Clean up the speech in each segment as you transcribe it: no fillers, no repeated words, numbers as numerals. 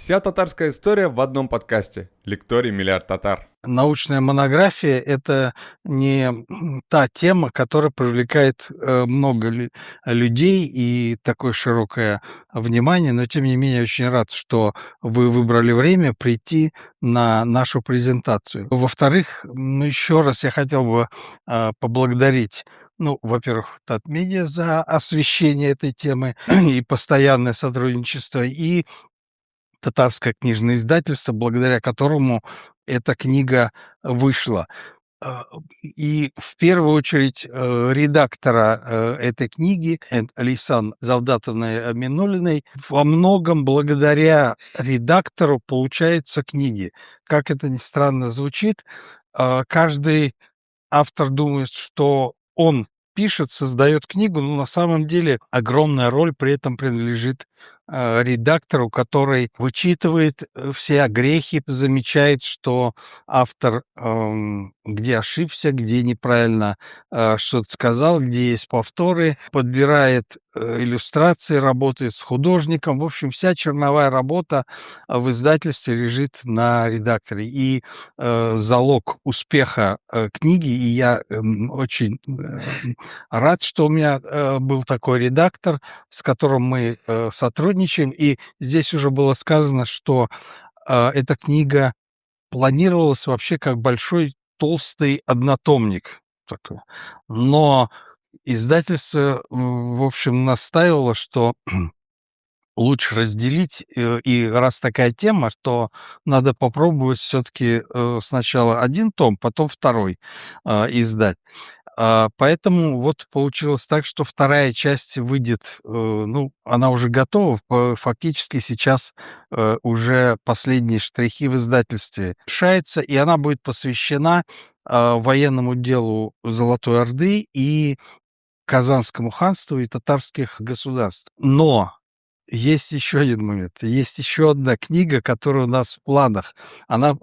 Вся татарская история в одном подкасте. Лекторий «Миллиард татар». Научная монография — это не та тема, которая привлекает много людей и такое широкое внимание, но тем не менее очень рад, что вы выбрали время прийти на нашу презентацию. Во-вторых, еще раз я хотел бы поблагодарить, во-первых, Татмедиа за освещение этой темы и постоянное сотрудничество, и татарское книжное издательство, благодаря которому эта книга вышла. И в первую очередь редактора этой книги Лейсан Завдатовной Аминуллиной. Во многом благодаря редактору получаются книги. Как это ни странно звучит, каждый автор думает, что он пишет, создает книгу, но на самом деле огромная роль при этом принадлежит редактору, который вычитывает все огрехи, замечает, что автор где ошибся, где неправильно что-то сказал, где есть повторы, подбирает иллюстрации, работает с художником. В общем, вся черновая работа в издательстве лежит на редакторе. И залог успеха книги, и я очень рад, что у меня был такой редактор, с которым мы сотрудничаем. И здесь уже было сказано, что эта книга планировалась вообще как большой толстый однотомник такой. Но издательство, в общем, настаивало, что лучше разделить, и раз такая тема, то надо попробовать все-таки сначала один том, потом второй издать. Поэтому вот получилось так, что вторая часть выйдет, она уже готова, фактически сейчас уже последние штрихи в издательстве решаются, и она будет посвящена военному делу Золотой Орды и Казанскому ханству и татарских государств. Но есть еще один момент. Есть еще одна книга, которая у нас в планах. Она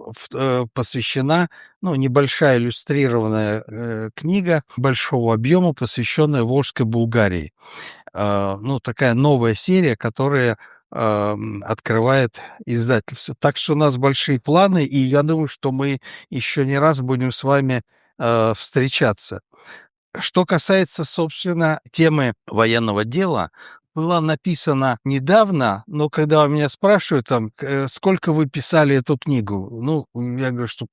посвящена, небольшая иллюстрированная книга большого объема, посвященная Волжской Булгарии. Такая новая серия, которая открывает издательство. Так что у нас большие планы, и я думаю, что мы еще не раз будем с вами встречаться. Что касается, собственно, темы военного дела, была написана недавно, но когда меня спрашивают, сколько вы писали эту книгу, я говорю, что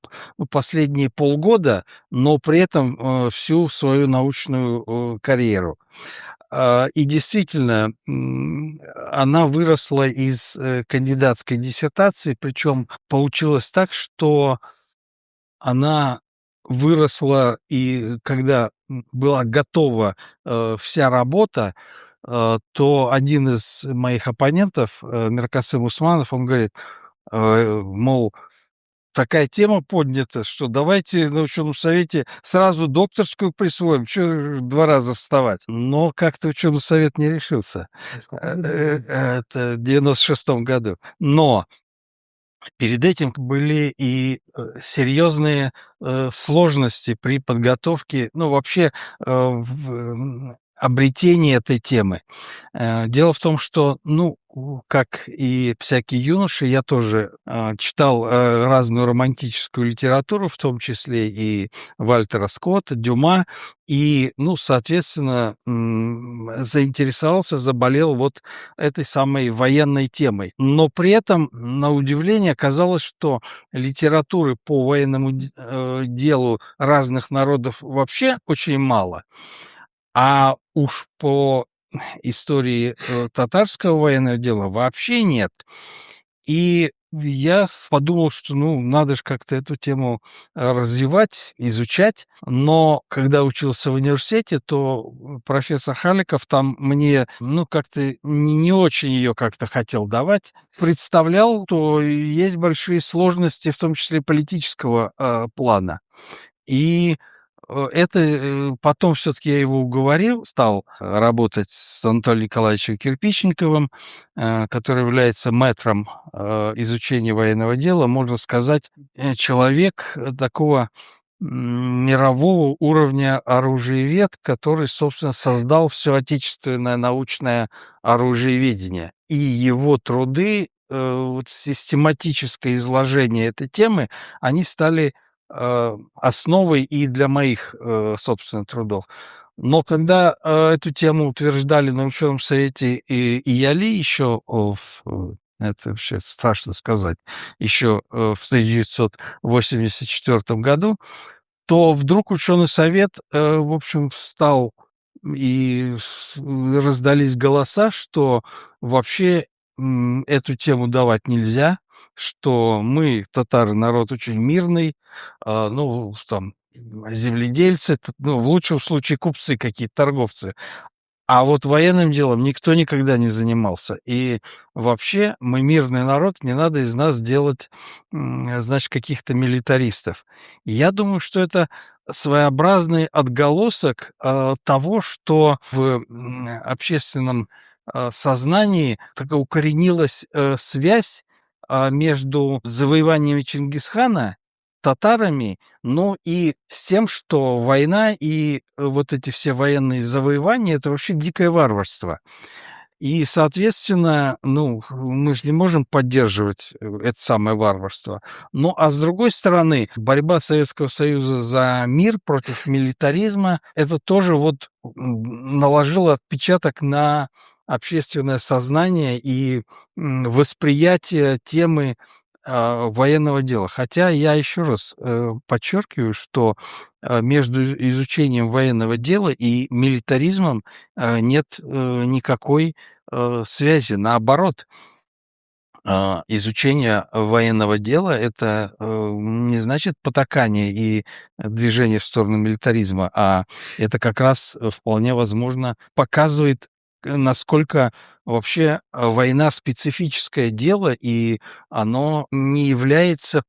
последние полгода, но при этом всю свою научную карьеру. И действительно, она выросла из кандидатской диссертации, причем получилось так, что она выросла, и когда была готова вся работа, то один из моих оппонентов, Миркасым Усманов, он говорит, мол, такая тема поднята, что давайте на ученом совете сразу докторскую присвоим, что 2 раза вставать. Но как-то ученый совет не решился. Это в 96-м году. Но перед этим были и серьезные сложности при подготовке, вообще обретении этой темы. Дело в том, что, как и всякие юноши, я тоже читал разную романтическую литературу, в том числе и Вальтера Скотта, Дюма, и, соответственно, заинтересовался, заболел вот этой самой военной темой. Но при этом, на удивление, оказалось, что литературы по военному делу разных народов вообще очень мало, а уж по истории татарского военного дела вообще нет. И я подумал, что, надо же как-то эту тему развивать, изучать. Но когда учился в университете, то профессор Халиков там мне, как-то не очень ее как-то хотел давать. Представлял, что есть большие сложности, в том числе политического плана. И это потом все-таки я его уговорил, стал работать с Анатолием Николаевичем Кирпичниковым, который является мэтром изучения военного дела, можно сказать, человек такого мирового уровня оружиевед, который, собственно, создал все отечественное научное оружиеведение. И его труды вот систематическое изложение этой темы, они стали основой и для моих, собственно, трудов. Но когда, эту тему утверждали на ученом совете и ИАЛИ еще, это вообще страшно сказать, еще, в 1984 году, то вдруг ученый совет, в общем, встал и раздались голоса, что вообще, эту тему давать нельзя, что мы, татары, народ очень мирный, ну, там, земледельцы, ну, в лучшем случае купцы какие-то, торговцы. А вот военным делом никто никогда не занимался. И вообще мы мирный народ, не надо из нас делать, значит, каких-то милитаристов. И я думаю, что это своеобразный отголосок того, что в общественном сознании такая укоренилась связь между завоеваниями Чингисхана татарами, ну и с тем, что война и вот эти все военные завоевания — это вообще дикое варварство. И, соответственно, ну, мы же не можем поддерживать это самое варварство. Ну, а с другой стороны, борьба Советского Союза за мир против милитаризма — это тоже вот наложило отпечаток на общественное сознание и восприятие темы военного дела. Хотя я еще раз подчеркиваю, что между изучением военного дела и милитаризмом нет никакой связи. Наоборот, изучение военного дела — это не значит потакание и движение в сторону милитаризма, а это как раз вполне возможно показывает, насколько вообще война специфическое дело, и оно не является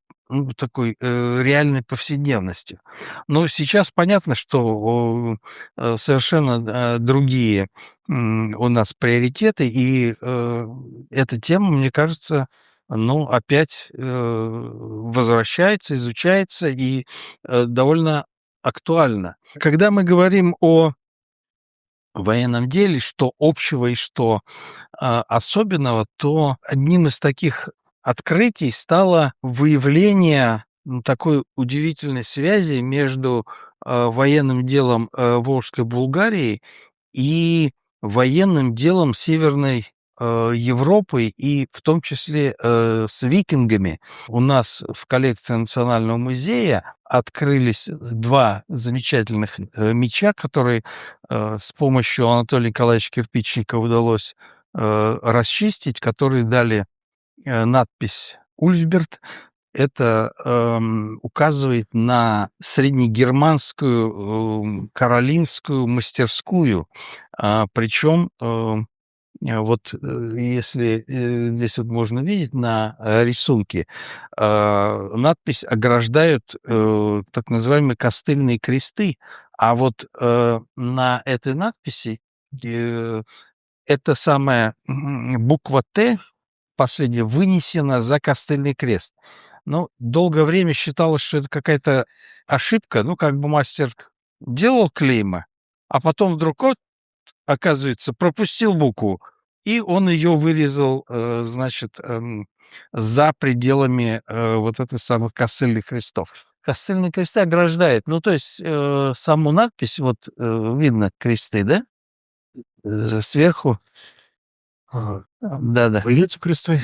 такой реальной повседневностью. Но сейчас понятно, что совершенно другие у нас приоритеты, и эта тема, мне кажется, ну, опять возвращается, изучается и довольно актуальна. Когда мы говорим о военном деле, что общего и что особенного, то одним из таких открытий стало выявление такой удивительной связи между военным делом Волжской Булгарии и военным делом Северной Европы, и в том числе с викингами. У нас в коллекции Национального музея открылись два замечательных меча, которые с помощью Анатолия Николаевича Кирпичника удалось расчистить, которые дали надпись «Ульсберт». Это указывает на среднегерманскую каролинскую мастерскую. Причем вот если здесь вот можно видеть на рисунке, надпись ограждают так называемые костыльные кресты, а вот на этой надписи эта самая буква «Т» последняя вынесена за костыльный крест. Ну, долгое время считалось, что это какая-то ошибка, ну, как бы мастер делал клейма, а потом вдруг, вот, оказывается, пропустил букву, и он ее вырезал, значит, за пределами вот этих самых костыльных крестов. Костыльные кресты ограждает, ну, то есть саму надпись, вот видно кресты, да, сверху. Ага. Да-да. Лица кресты.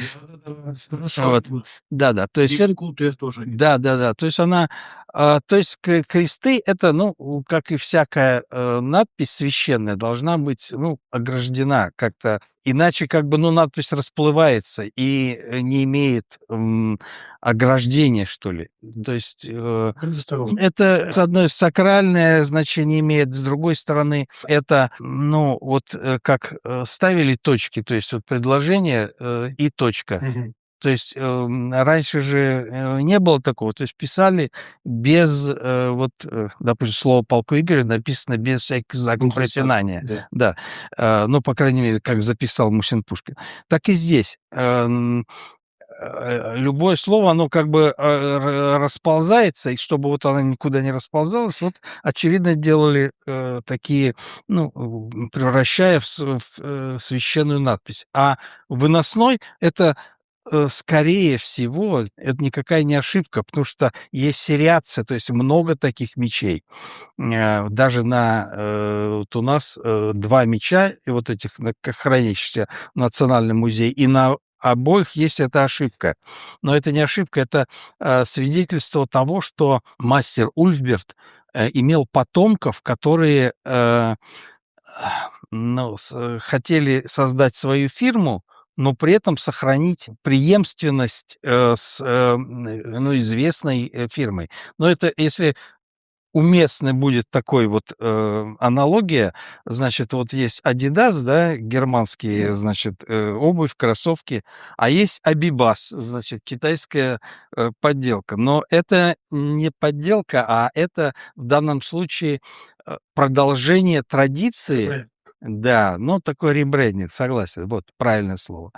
Вот. Да-да, то есть тоже. да-да-да, то есть она, то есть кресты — это, ну, как и всякая надпись священная, должна быть, ну, ограждена как-то, иначе как бы, ну, надпись расплывается и не имеет ограждения, что ли. То есть это, с одной стороны, сакральное значение имеет, с другой стороны, это, ну, вот как ставили точки, то есть вот предложение и точка. Мгм. То есть раньше же не было такого, то есть писали без, вот, допустим, слово «полку Игоря» написано без всяких знаков препинания. Да. Да, ну, по крайней мере, как записал Мусин Пушкин. Так и здесь. Любое слово, оно как бы расползается, и чтобы вот оно никуда не расползалось, вот, очевидно, делали такие, ну, превращая в священную надпись. А выносной — это скорее всего, это никакая не ошибка, потому что есть сериация, то есть много таких мечей. Даже вот у нас 2 меча, и вот этих, хранящихся в Национальном музее, и на обоих есть эта ошибка. Но это не ошибка, это свидетельство того, что мастер Ульфберт имел потомков, которые хотели создать свою фирму, но при этом сохранить преемственность с известной фирмой. Но это если уместной будет такой вот аналогия, значит, вот есть Adidas, да, германские, значит, обувь, кроссовки, а есть Abibas, значит, китайская подделка. Но это не подделка, а это в данном случае продолжение традиции. Да, ну такой ребрендинг, согласен, вот правильное слово.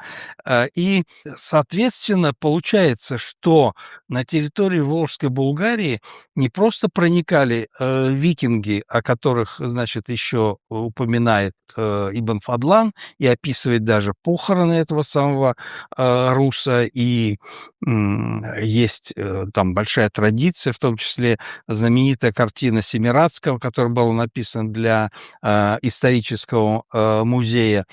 И, соответственно, получается, что на территории Волжской Булгарии не просто проникали викинги, о которых, значит, еще упоминает Ибн Фадлан и описывает даже похороны этого самого руса, и есть там большая традиция, в том числе знаменитая картина Семирадского, которая была написана для исторического музея.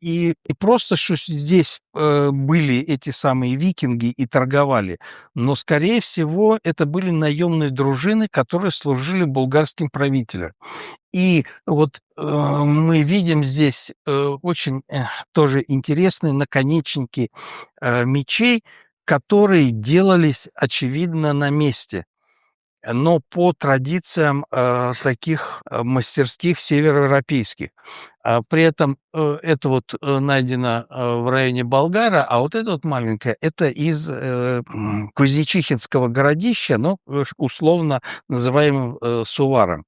И просто, что здесь были эти самые викинги и торговали, но, скорее всего, это были наемные дружины, которые служили булгарским правителям. И вот мы видим здесь очень тоже интересные наконечники мечей, которые делались, очевидно, на месте, но по традициям таких мастерских североевропейских. При этом это вот найдено в районе Болгара, а вот это вот маленькое, это из Кузнечихинского городища, но условно называемым Суваром.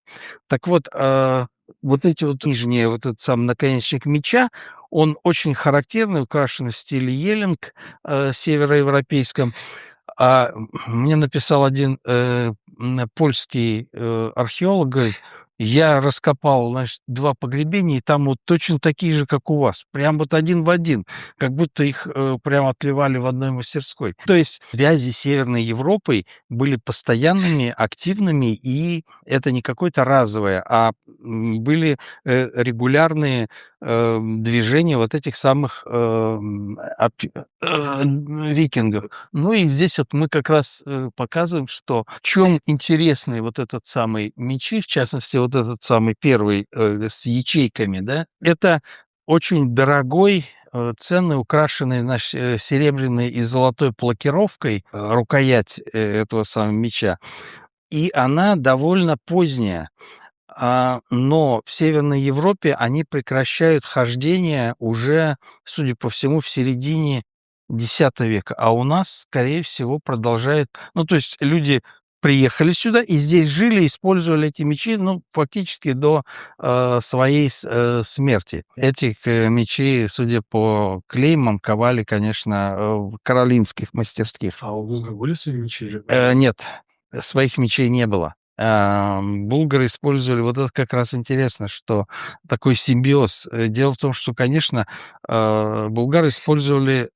Так вот, вот эти вот нижние, вот этот сам наконечник меча, он очень характерный, украшен в стиле елинг североевропейском. Мне написал один польский археолог, говорит: я раскопал, значит, 2 погребения, и там вот точно такие же, как у вас. Прям вот один в один, как будто их прям отливали в одной мастерской. То есть связи с Северной Европой были постоянными, активными, и это не какое-то разовое, а были регулярные движения вот этих самых викингов. Ну и здесь вот мы как раз показываем, что в чем интересный вот этот самый мечи, в частности, вот этот самый первый с ячейками, да, это очень дорогой, ценный, украшенный, значит, серебряной и золотой плакировкой рукоять этого самого меча, и она довольно поздняя. Но в Северной Европе они прекращают хождение уже, судя по всему, в середине X века, а у нас, скорее всего, продолжает. Ну, то есть люди приехали сюда и здесь жили, использовали эти мечи, ну, фактически до своей смерти. Этих мечей, судя по клеймам, ковали, конечно, в каролинских мастерских. А у Булгар были свои мечи? Нет, своих мечей не было. Булгары использовали, вот это как раз интересно, что такой симбиоз. Дело в том, что, конечно, булгары использовали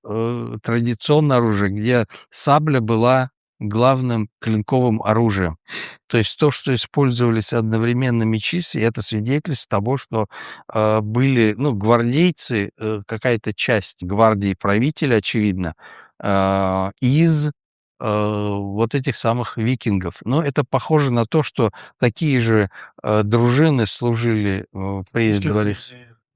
традиционное оружие, где сабля была главным клинковым оружием. То есть то, что использовались одновременно мечи, это свидетельство того, что были, ну, гвардейцы, какая-то часть гвардии правителя, очевидно, из вот этих самых викингов. Но это похоже на то, что такие же дружины служили при дворе.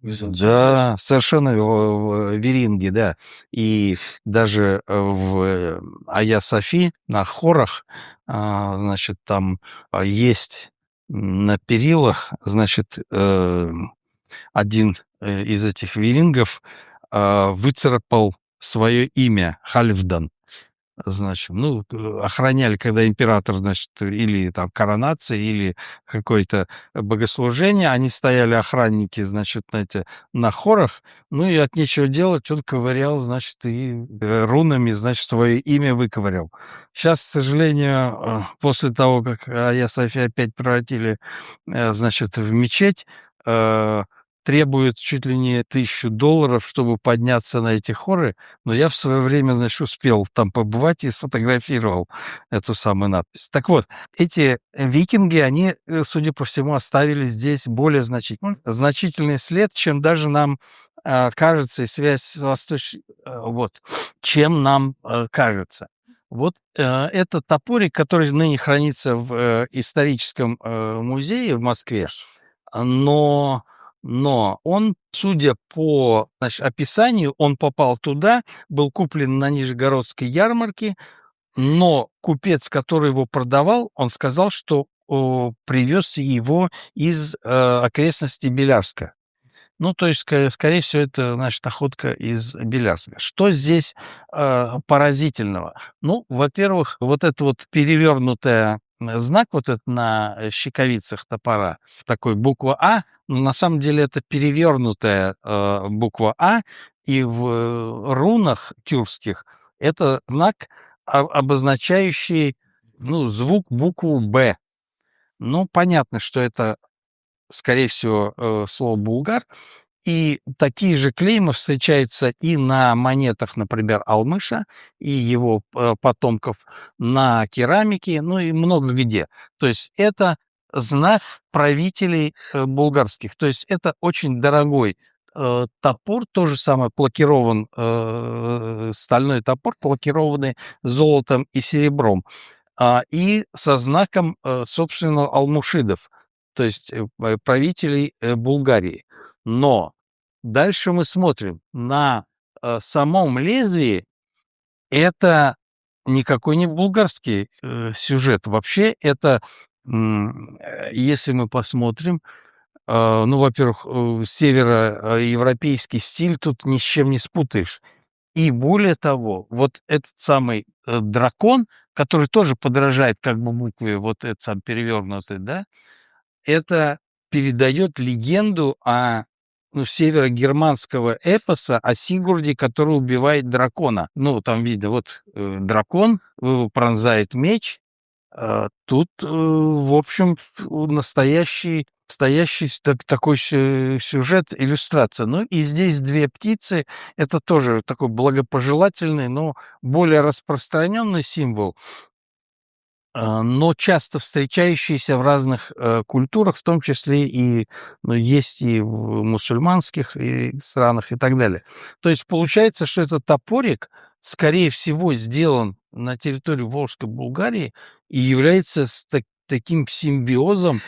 Да, совершенно в Веринге, да. И даже в Айя Софи на хорах, значит, там есть на перилах, значит, один из этих верингов выцарапал свое имя Хальфдан. Значит, ну, охраняли, когда император, значит, или там коронация, или какое-то богослужение, они стояли, охранники, значит, на хорах, ну и от нечего делать он ковырял, значит, и рунами, значит, свое имя выковырял. Сейчас, к сожалению, после того, как Айя София опять превратили, значит, в мечеть, требует чуть ли не $1000, чтобы подняться на эти хоры, но я в свое время, значит, успел там побывать и сфотографировал эту самую надпись. Так вот, эти викинги, они, судя по всему, оставили здесь более значительный след, чем даже нам кажется, и связь с вот, чем нам кажется. Вот это топорик, который ныне хранится в историческом музее в Москве, но он, судя по, значит, описанию, он попал туда, был куплен на Нижегородской ярмарке, но купец, который его продавал, он сказал, что привез его из окрестностей Белярска. Ну, то есть, скорее всего, это, значит, находка из Белярска. Что здесь поразительного? Ну, во-первых, вот это вот перевернутый знак вот это на щековицах топора, такой буква А, но на самом деле это перевернутая буква А, и в рунах тюркских это знак, обозначающий, ну, звук, букву Б. Ну, понятно, что это, скорее всего, слово «булгар». И такие же клеймы встречаются и на монетах, например, Алмыша и его потомков, на керамике, ну и много где. То есть это знак правителей булгарских. То есть это очень дорогой топор, то же самое плакирован, стальной топор, плакированный золотом и серебром, и со знаком, собственно, алмушидов, то есть правителей Булгарии. Но дальше мы смотрим на самом лезвии. Это никакой не булгарский сюжет. Вообще это, если мы посмотрим, ну, во-первых, североевропейский стиль тут ни с чем не спутаешь. И более того, вот этот самый дракон, который тоже подражает как бы букве, вот этот сам перевернутый, да, это передает легенду о северогерманского эпоса о Сигурде, который убивает дракона. Ну, там видно, вот дракон пронзает меч. Тут, в общем, настоящий такой сюжет, иллюстрация. Ну, и здесь две птицы. Это тоже такой благопожелательный, но более распространенный символ, но часто встречающийся в разных культурах, в том числе и, ну, есть и в мусульманских странах и так далее. То есть получается, что этот топорик, скорее всего, сделан на территории Волжской Булгарии и является таким симбиозом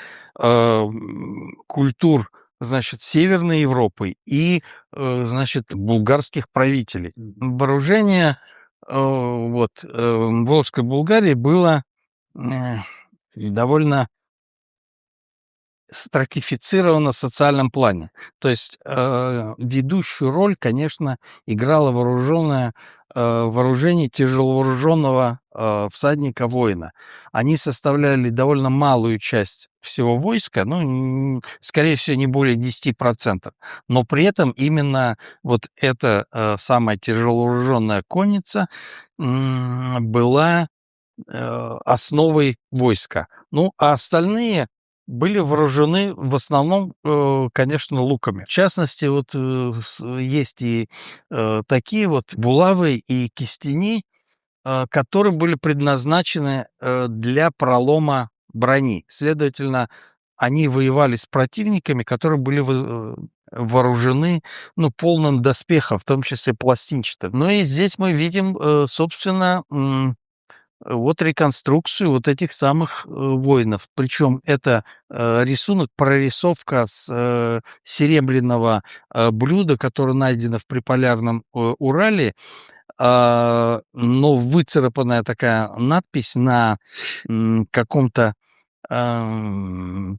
культур, значит, Северной Европы и, значит, булгарских правителей. Вооружение Волжской Булгарии было довольно стратифицировано в социальном плане. То есть ведущую роль, конечно, играло вооружение тяжеловооруженного всадника-воина. Они составляли довольно малую часть всего войска, ну, скорее всего, не более 10%. Но при этом именно вот эта самая тяжеловооруженная конница была основой войска. Ну, а остальные были вооружены в основном, конечно, луками. В частности, вот есть и такие вот булавы и кистени, которые были предназначены для пролома брони. Следовательно, они воевали с противниками, которые были вооружены, ну, полным доспехом, в том числе пластинчатым. Ну и здесь мы видим, собственно, вот реконструкцию вот этих самых воинов. Причем это рисунок, прорисовка с серебряного блюда, которое найдено в приполярном Урале, но выцарапанная такая надпись на каком-то то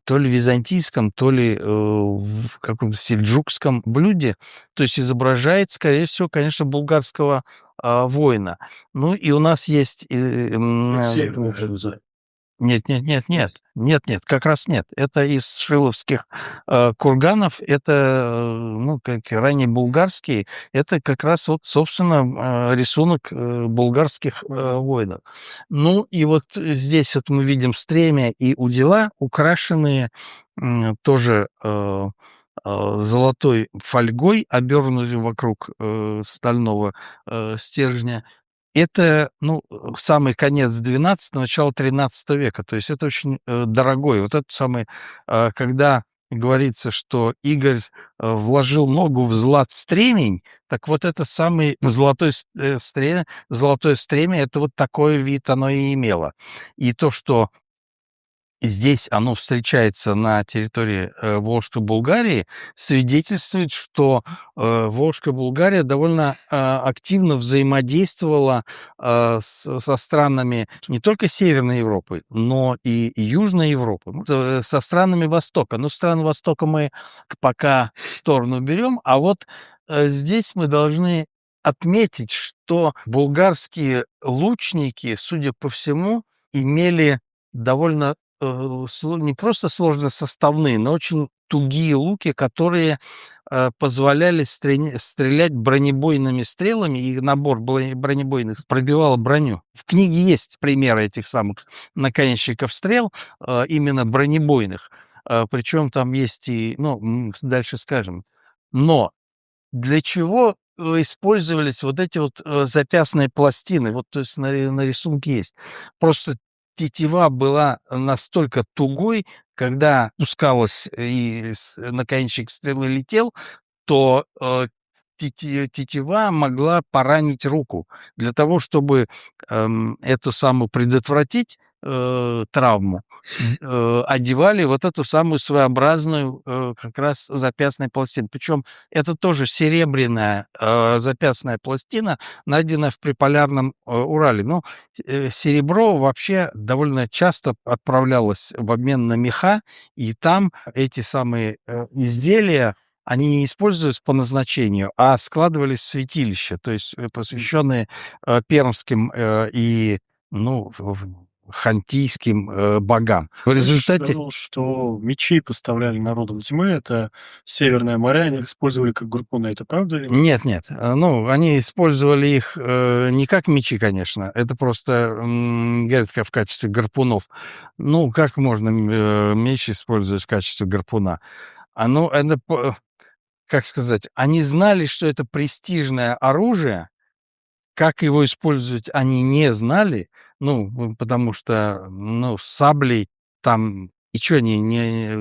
ли византийском, то ли в каком-то сельджукском блюде. То есть изображает, скорее всего, конечно, булгарского воина. Ну и у нас есть... Нет, как раз нет. Это из шиловских курганов, это, ну, как ранее булгарские, это как раз вот, собственно, рисунок булгарских воинов. Ну и вот здесь вот мы видим стремя и удила, украшенные тоже золотой фольгой, обернутой вокруг стального стержня. Это, ну, самый конец XII, начало XIII века. То есть это очень дорогой. Вот это самый, когда говорится, что Игорь вложил ногу в злат стремень, так вот это самый золотое стремя, это вот такой вид оно и имело. И то, что здесь оно встречается на территории Волжской Булгарии, свидетельствует, что Волжская Булгария довольно активно взаимодействовала со странами не только Северной Европы, но и Южной Европы, со странами Востока. Но страны Востока мы пока в сторону берем, а вот здесь мы должны отметить, что булгарские лучники, судя по всему, имели довольно не просто сложносоставные, но очень тугие луки, которые позволяли стрелять бронебойными стрелами, и набор бронебойных пробивал броню. В книге есть примеры этих самых наконечников стрел, именно бронебойных. Причем там есть и, ну, дальше скажем. Но для чего использовались вот эти вот запястные пластины? Вот, то есть на рисунке есть. Просто тетива была настолько тугой, когда пускалась и наконечник стрелы летел, то тетива могла поранить руку. Для того, чтобы эту самую предотвратить травму, одевали вот эту самую своеобразную как раз запястную пластину. Причем это тоже серебряная запястная пластина, найденная в приполярном Урале. Ну, серебро вообще довольно часто отправлялось в обмен на меха, и там эти самые изделия, они не использовались по назначению, а складывались в святилища, то есть посвященные пермским и, ну, хантийским богам. В результате... Сказал, что мечи поставляли народам тьмы, это северное море, они их использовали как гарпуны. Это правда или нет? Нет. Ну, они использовали их не как мечи, конечно. Это просто, говорят, в качестве гарпунов. Ну, как можно меч использовать в качестве гарпуна? Ну, это, как сказать, они знали, что это престижное оружие. Как его использовать, они не знали. Ну, потому что, ну, с саблей там ничего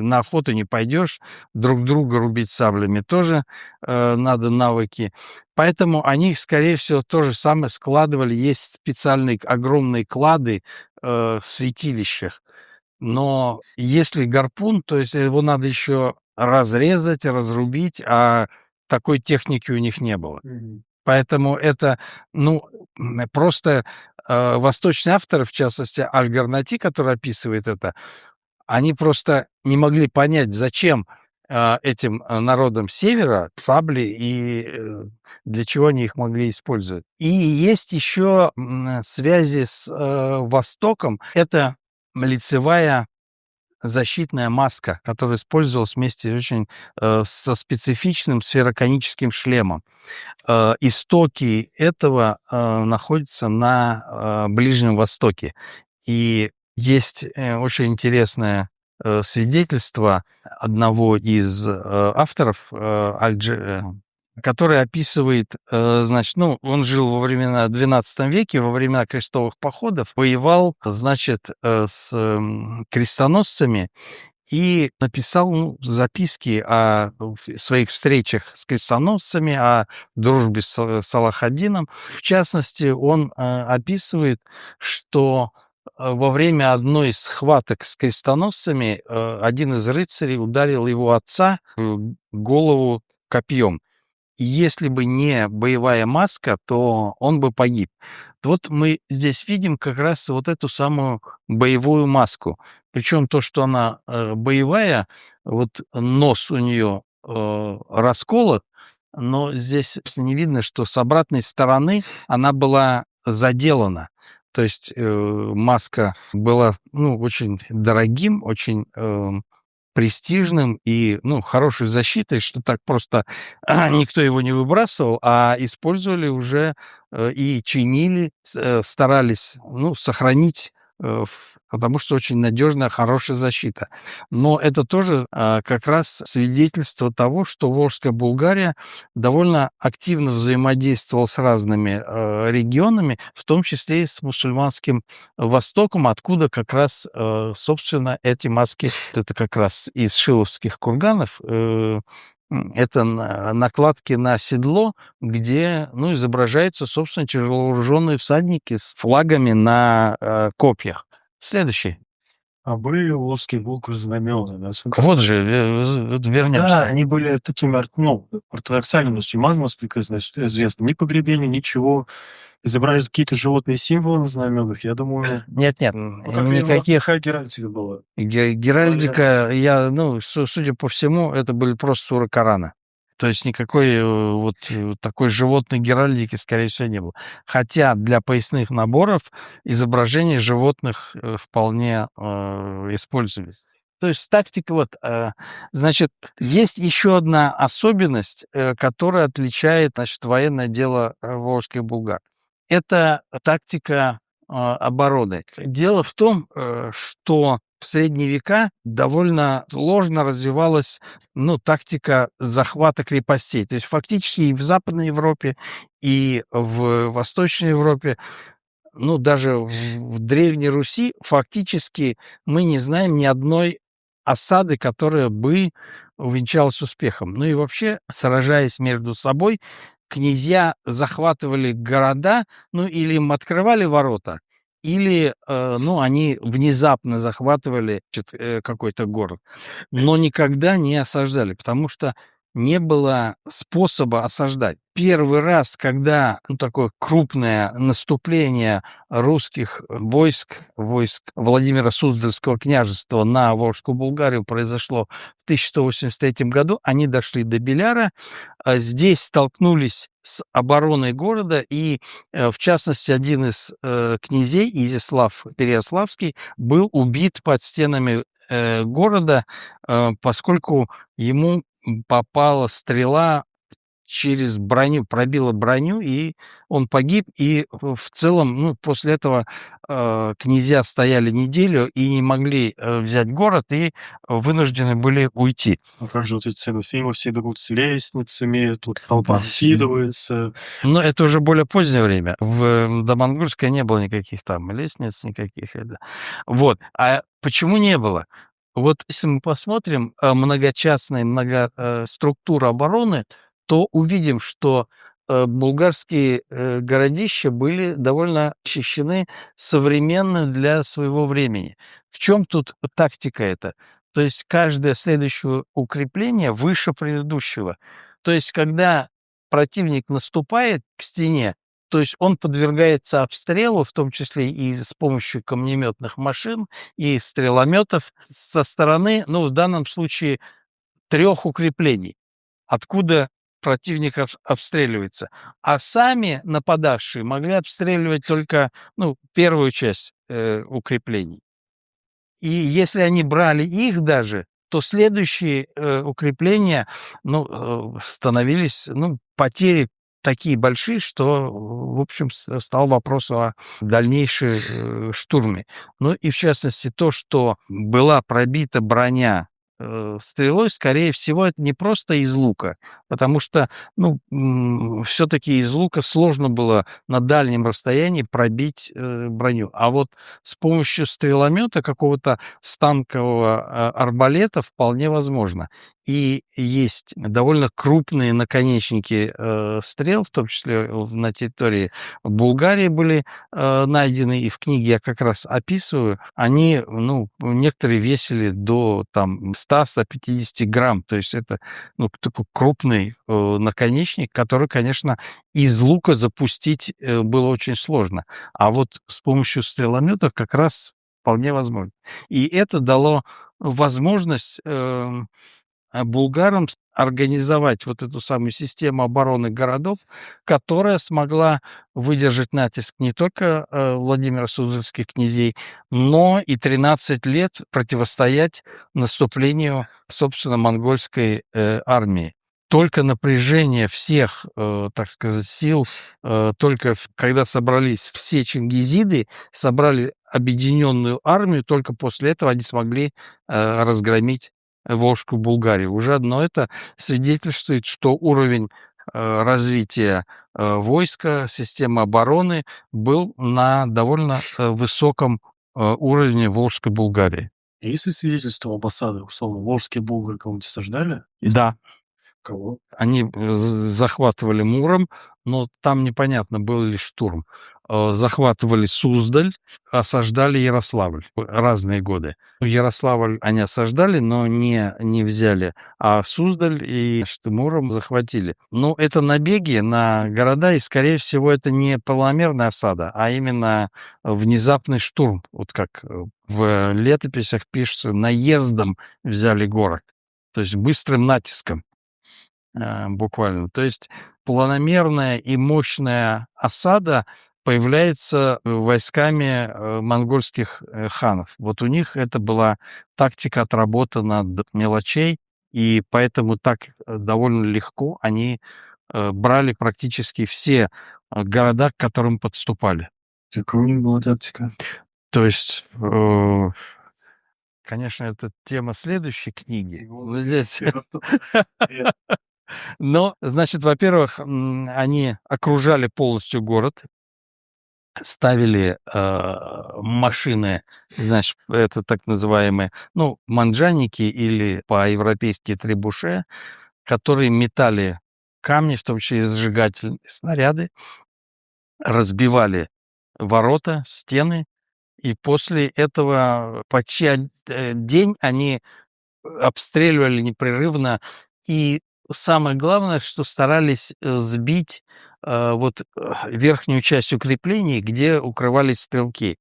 на охоту не пойдешь, друг друга рубить саблями тоже надо навыки. Поэтому они, скорее всего, то же самое складывали. Есть специальные огромные клады в святилищах. Но если гарпун, то есть его надо еще разрезать, разрубить, а такой техники у них не было. Поэтому это, ну, просто восточные авторы, в частности, Аль-Гарнати, который описывает это, они просто не могли понять, зачем этим народам севера сабли и для чего они их могли использовать. И есть еще связи с Востоком. Это лицевая защитная маска, которая использовалась вместе очень со специфичным сфероконическим шлемом. Истоки этого находятся на Ближнем Востоке. И есть очень интересное свидетельство одного из авторов, который описывает, значит, ну, он жил во времена XII веке, во времена крестовых походов, воевал, значит, с крестоносцами и написал, ну, записки о своих встречах с крестоносцами, о дружбе с Салахаддином. В частности, он описывает, что во время одной из схваток с крестоносцами один из рыцарей ударил его отца в голову копьем. И если бы не боевая маска, то он бы погиб. Вот мы здесь видим как раз вот эту самую боевую маску. Причем то, что она боевая, вот нос у нее расколот, но здесь не видно, что с обратной стороны она была заделана. То есть маска была, ну, очень дорогим, очень престижным и, ну, хорошей защитой, что так просто никто его не выбрасывал, а использовали уже и чинили, старались, ну, сохранить потому что очень надежная, хорошая защита. Но это тоже как раз свидетельство того, что Волжская Булгария довольно активно взаимодействовала с разными регионами, в том числе и с мусульманским Востоком, откуда как раз, собственно, эти маски, это как раз из шиловских курганов, это накладки на седло, где, ну, изображаются, собственно, тяжеловооруженные всадники с флагами на копьях. Следующий. А были у волжских булгар знамена, насколько Вот знаю. же, вот Да, вернемся. они были такими, ну, ортодоксальными мусульманами, насколько известно. Ни погребения, ничего. Изображают какие-то животные символы на знаменах. Я думаю, Нет, ну, как минимум, никаких какая геральдика была. Геральдика, ну, судя по всему, это были просто суры Корана. То есть никакой такой животной геральдики, скорее всего, не было. Хотя для поясных наборов изображения животных вполне использовались. То есть тактика значит, есть еще одна особенность, которая отличает, значит, военное дело волжских булгар. Это тактика обороны. Дело в том, что в средние века довольно сложно развивалась, ну, тактика захвата крепостей. То есть фактически и в Западной Европе, и в Восточной Европе, ну, даже в Древней Руси фактически мы не знаем ни одной осады, которая бы увенчалась успехом. Ну и вообще, сражаясь между собой, князья захватывали города, ну, или им открывали ворота, или, ну, они внезапно захватывали какой-то город, но никогда не осаждали, потому что не было способа осаждать. Первый раз, когда, ну, такое крупное наступление русских войск Владимира Суздальского княжества на Волжскую Булгарию произошло в 1183 году, они дошли до Беляра, здесь столкнулись с обороной города, и, в частности, один из князей, Изяслав Переяславский, был убит под стенами города, поскольку ему попала стрела через броню, пробила броню, и он погиб. И в целом, ну, после этого князья стояли неделю и не могли взять город, и вынуждены были уйти. А как же вот эти сцены фильма, все бегут с лестницами, тут толпа накидывается. Но это уже более позднее время. В домонгольской не было никаких там лестниц, никаких. Вот. А почему не было? Вот если мы посмотрим многочастные структуры обороны, то увидим, что булгарские городища были довольно защищены современно для своего времени. В чем тут тактика эта? То есть каждое следующее укрепление выше предыдущего. То есть когда противник наступает к стене, то есть он подвергается обстрелу, в том числе и с помощью камнеметных машин, и стрелометов со стороны, ну, в данном случае, 3 укреплений, откуда противник обстреливается. А сами нападавшие могли обстреливать только, ну, первую часть укреплений. И если они брали их даже, то следующие укрепления, ну, становились, ну, потери такие большие, что, в общем, стал вопрос о дальнейшей штурме. Ну и, в частности, то, что была пробита броня стрелой, скорее всего, это не просто из лука, потому что, ну, все-таки из лука сложно было на дальнем расстоянии пробить броню. А вот с помощью стреломета, какого-то станкового арбалета вполне возможно. И есть довольно крупные наконечники стрел, в том числе на территории Булгарии были найдены, и в книге я как раз описываю. Они, ну, некоторые весили до там 100-150 грамм, то есть это, ну, такой крупный наконечник, который, конечно, из лука запустить было очень сложно. А вот с помощью стреломета как раз вполне возможно. И это дало возможность булгарам организовать вот эту самую систему обороны городов, которая смогла выдержать натиск не только Владимира Суздальских князей, но и 13 лет противостоять наступлению, собственно, монгольской армии. только напряжение всех, так сказать, сил, только когда собрались все чингизиды, собрали объединенную армию, только после этого они смогли разгромить Волжскую Булгарию. Уже одно это свидетельствует, что уровень развития войска, системы обороны был на довольно высоком уровне Волжской Булгарии. Есть ли свидетельство об осадах, условно, волжские булгары кого-нибудь осаждали? Да, Кого? они захватывали Муром, но там непонятно, был ли штурм. Захватывали Суздаль, осаждали Ярославль. Разные годы. Ярославль они осаждали, но не взяли, а Суздаль и Муром захватили. Но это набеги на города, и, скорее всего, это не полномерная осада, а именно внезапный штурм. Вот как в летописях пишется, наездом взяли город. То есть быстрым натиском. Буквально. То есть планомерная и мощная осада появляется войсками монгольских ханов. Вот у них это была тактика отработана до мелочей, и поэтому так довольно легко они брали практически все города, к которым подступали. Какая у них была тактика? То есть, конечно, это тема следующей книги. Но здесь... Но, значит, во-первых, они окружали полностью город, ставили машины, значит, это так называемые, ну, манджаники или по-европейски требуше, которые метали камни, в том числе и зажигательные снаряды, разбивали ворота, стены, и после этого почти день они обстреливали непрерывно. И самое главное, что старались сбить верхнюю часть укреплений, где укрывались стрелки.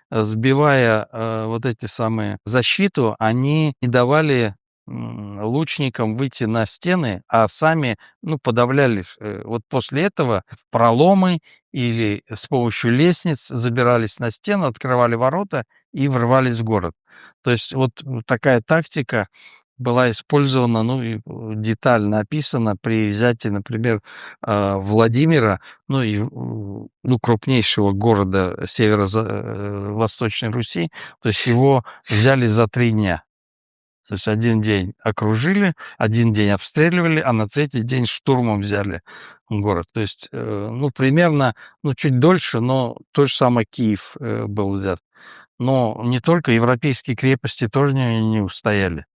Сбивая вот эти самые защиту, они не давали лучникам выйти на стены, а сами, ну, подавляли. Вот после этого в проломы или с помощью лестниц забирались на стену, открывали ворота и врывались в город. То есть вот такая тактика была использована, ну, и детально описана при взятии, например, Владимира, ну, и, ну, крупнейшего города северо-восточной Руси. То есть его взяли за 3 дня. То есть один день окружили, один день обстреливали, а на третий день штурмом взяли город. То есть, ну, примерно, ну, чуть дольше, но тот же самый Киев был взят. Но не только европейские крепости тоже не устояли.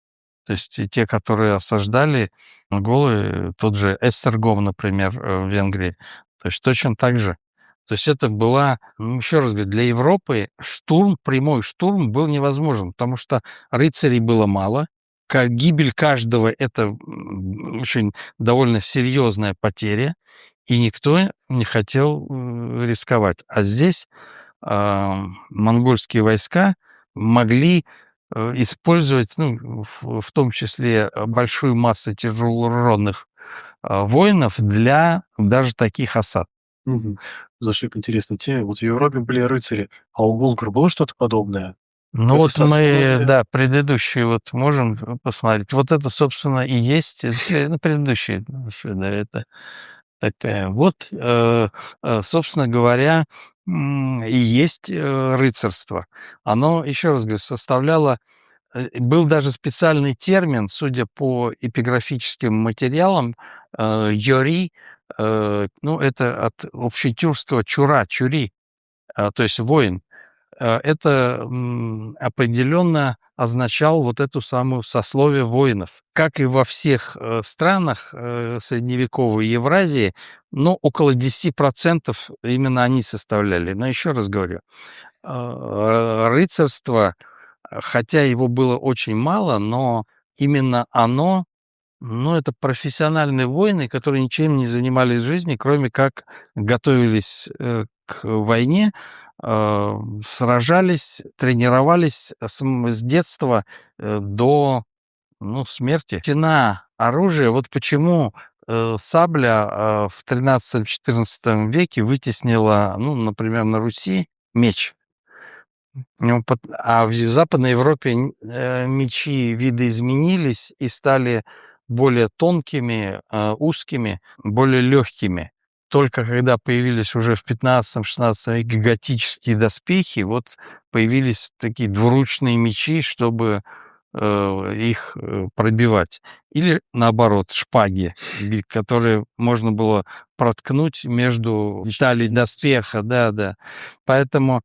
То есть и те, которые осаждали монголы, тот же Эстергом, например, в Венгрии, то есть точно так же. То есть это была, ну, еще раз говорю, для Европы штурм, прямой штурм был невозможен, потому что рыцарей было мало, гибель каждого — это очень довольно серьезная потеря, и никто не хотел рисковать. А здесь монгольские войска могли использовать, ну, в том числе большую массу тяжеловооруженных воинов для даже таких осад. Мгм. Зашли к интересной теме. Вот в Европе были рыцари, а у булгар было что-то подобное? Ну Это вот мы, сословие? да, предыдущие вот можем посмотреть. Вот это, собственно, и есть, ну, предыдущие, да, это такая. Вот, собственно говоря, и есть рыцарство. Оно, еще раз говорю, составляло... Был даже специальный термин, судя по эпиграфическим материалам, йори, ну, это от общетюркского чура, чури, то есть воин. Это определенно означал вот эту самую сословие воинов. Как и во всех странах средневековой Евразии, ну, около 10% именно они составляли. Но еще раз говорю, рыцарство, хотя его было очень мало, но именно оно, ну, это профессиональные воины, которые ничем не занимались в жизни, кроме как готовились к войне, сражались, тренировались с детства до, ну, смерти. Цена оружия, вот почему сабля в 13-14 веке вытеснила, ну, например, на Руси меч. Ну, а в Западной Европе мечи видоизменились и стали более тонкими, узкими, более легкими. Только когда появились уже в 15-16 веке готические доспехи, вот появились такие двуручные мечи, чтобы их пробивать. Или наоборот, шпаги, которые можно было проткнуть между деталей доспеха. Да, да. Поэтому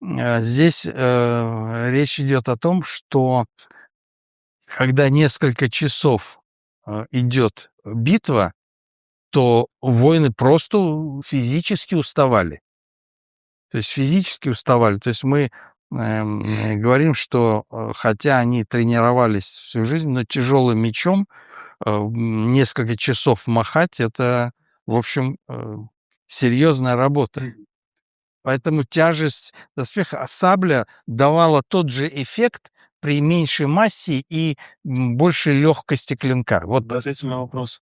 здесь речь идет о том, что когда несколько часов идет битва, то воины просто физически уставали. То есть физически уставали. То есть мы говорим, что хотя они тренировались всю жизнь, но тяжелым мечом несколько часов махать — это, в общем, серьезная работа. Поэтому тяжесть доспеха, а сабля давала тот же эффект при меньшей массе и большей легкости клинка. Вот. Да, ответим на вопрос.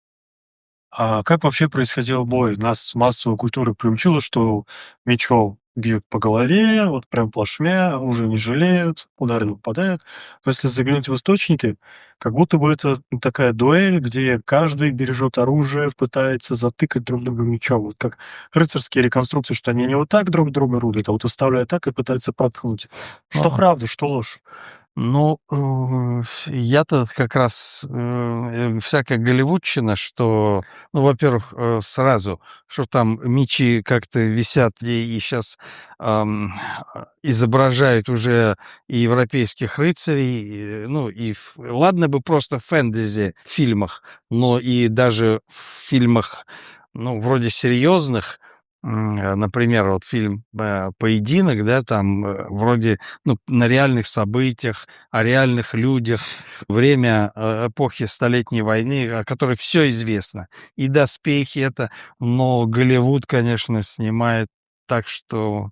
А как вообще происходил бой? Нас массовая культура приучила, что мечом бьют по голове, вот прям плашмя, оружие не жалеют, удары не попадают. Но если заглянуть в источники, как будто бы это такая дуэль, где каждый бережет оружие, пытается затыкать друг друга мечом. Вот как рыцарские реконструкции, что они не вот так друг друга рубят, а вот выставляют так и пытаются проткнуть. Что А, правда, что ложь? Ну, я-то как раз всякая голливудщина, что, ну, во-первых, сразу, что там мечи как-то висят и сейчас изображают уже и европейских рыцарей, ну, ладно бы просто в фэнтези-фильмах, но и даже в фильмах, ну, вроде серьезных, например, вот фильм «Поединок», да, там вроде, ну, на реальных событиях, о реальных людях, время эпохи Столетней войны, о которой все известно. И доспехи это, но Голливуд, конечно, снимает так, что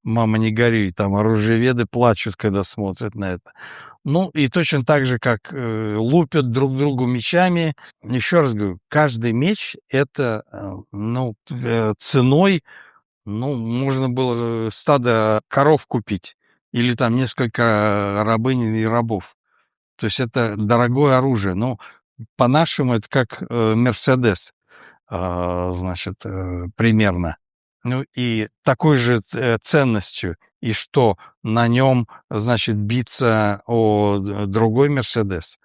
мама не горюй, там оружиеведы плачут, когда смотрят на это. Ну, и точно так же, как лупят друг другу мечами. Еще раз говорю, каждый меч — это, ну, ценой, ну, можно было стадо коров купить или там несколько рабынь и рабов. То есть это дорогое оружие. Ну, по-нашему это как «Мерседес», значит, примерно. Ну, и такой же ценностью. И что, на нем, значит, биться о другой «Мерседес».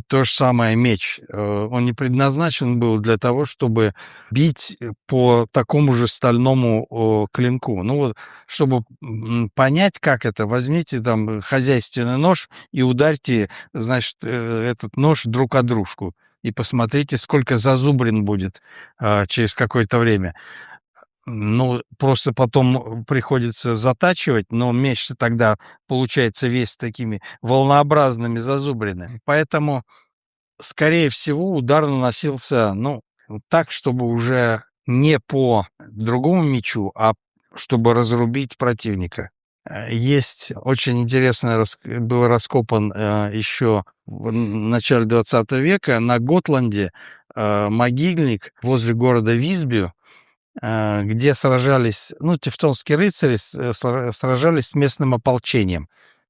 То же самое меч. Он не предназначен был для того, чтобы бить по такому же стальному клинку. Ну вот, чтобы понять, как это, возьмите там хозяйственный нож и ударьте, значит, этот нож друг о дружку. И посмотрите, сколько зазубрин будет через какое-то время. Ну, просто потом приходится затачивать, но меч тогда получается весь такими волнообразными зазубринами. Поэтому, скорее всего, удар наносился, ну, так, чтобы уже не по другому мечу, а чтобы разрубить противника. Есть очень интересно, был раскопан еще в начале 20 века на Готланде могильник возле города Висбю, где сражались, ну, тевтонские рыцари сражались с местным ополчением.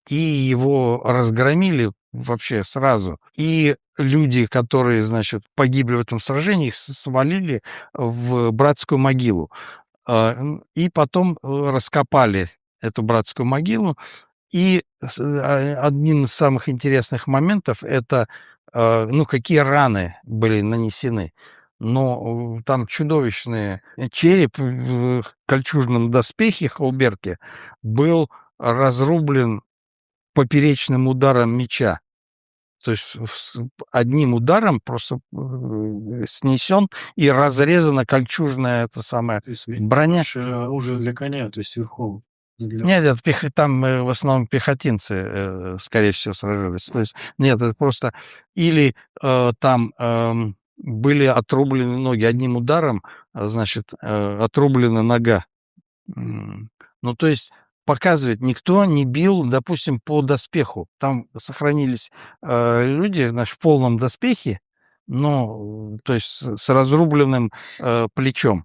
И его разгромили вообще сразу. И люди, которые, значит, погибли в этом сражении, их свалили в братскую могилу. И потом раскопали эту братскую могилу. И одним из самых интересных моментов — это, ну, какие раны были нанесены. Но там чудовищный череп в кольчужном доспехе Хауберке был разрублен поперечным ударом меча. То есть одним ударом просто снесен и разрезана кольчужная эта самая То есть броня. оружие для коня, то есть верхом. Не для... Нет, это там в основном пехотинцы, скорее всего, сражались. То есть нет, это просто или там были отрублены ноги одним ударом, значит, отрублена нога. Ну, то есть показывает, никто не бил, допустим, по доспеху. Там сохранились люди, значит, в полном доспехе, но, то есть с разрубленным плечом.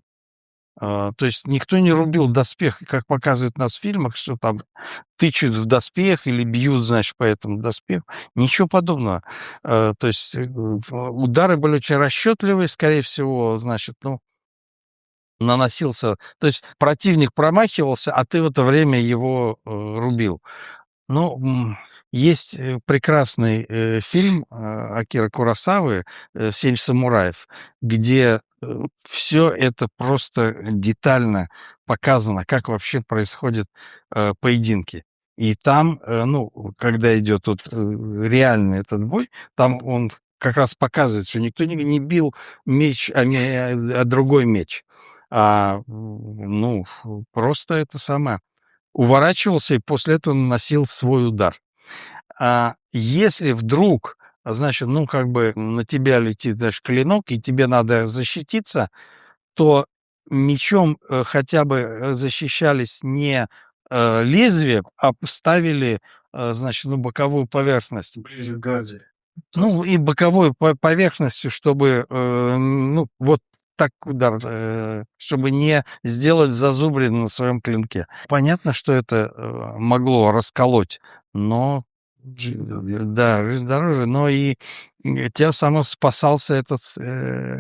То есть никто не рубил доспех, как показывают нас в фильмах, что там тычут в доспех или бьют, значит, по этому доспеху. Ничего подобного. То есть удары были очень расчетливые, скорее всего, значит, ну, наносился... То есть противник промахивался, а ты в это время его рубил. Ну, есть прекрасный фильм Акиры Куросавы «Семь самураев», где все это просто детально показано, как вообще происходят поединки. И там, ну, когда идет вот реальный этот бой, там он как раз показывает, что никто не бил меч, а другой меч. Ну, просто это самое уворачивался и после этого наносил свой удар. А если вдруг, значит, ну, как бы на тебя летит, знаешь, клинок, и тебе надо защититься, то мечом хотя бы защищались не лезвием, а ставили, значит, ну, боковую поверхность. Ближе к гарде. Ну, и боковой поверхностью, чтобы, ну, вот так удар, чтобы не сделать зазубрину на своем клинке. Понятно, что это могло расколоть, но да, жизнь дороже, но и тем самым спасался этот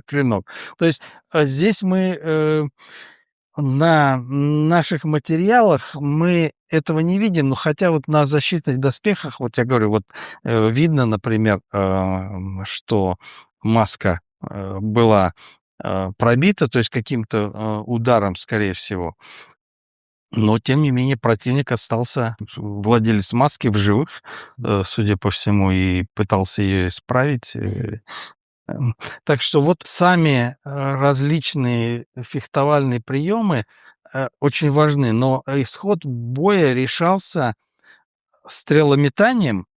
клинок. То есть здесь мы на наших материалах мы этого не видим, но хотя вот на защитных доспехах, вот я говорю, вот видно, например, что маска была пробита, то есть каким-то ударом, скорее всего. Но, тем не менее, противник остался, владелец маски в живых, судя по всему, и пытался ее исправить. Так что вот сами различные фехтовальные приемы очень важны, но исход боя решался стрелометанием,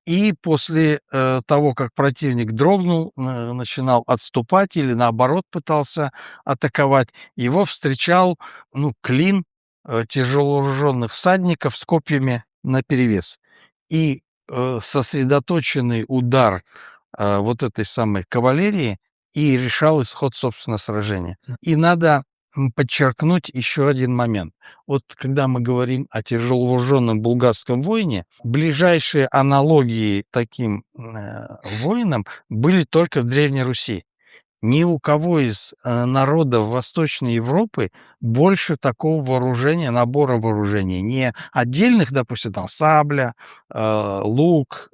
и после того, как противник дрогнул, начинал отступать или, наоборот, пытался атаковать, его встречал, ну, клин тяжеловооруженных всадников с копьями наперевес. И сосредоточенный удар вот этой самой кавалерии и решал исход, собственно, сражения. И надо подчеркнуть еще один момент. Вот когда мы говорим о тяжеловооруженном булгарском воине, ближайшие аналогии таким воинам были только в Древней Руси. Ни у кого из народов Восточной Европы больше такого вооружения, набора вооружения. Не отдельных, допустим, там сабля, лук,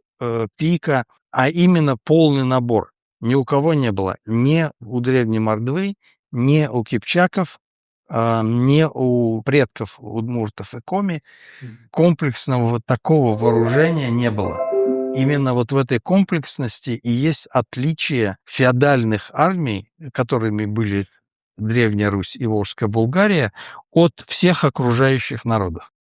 пика, а именно полный набор. Ни у кого не было. Ни у Древней Мордвы, ни у кипчаков, ни у предков удмуртов и коми комплексного вот такого вооружения не было. Именно вот в этой комплексности и есть отличие феодальных армий, которыми были Древняя Русь и Волжская Булгария, от всех окружающих народов.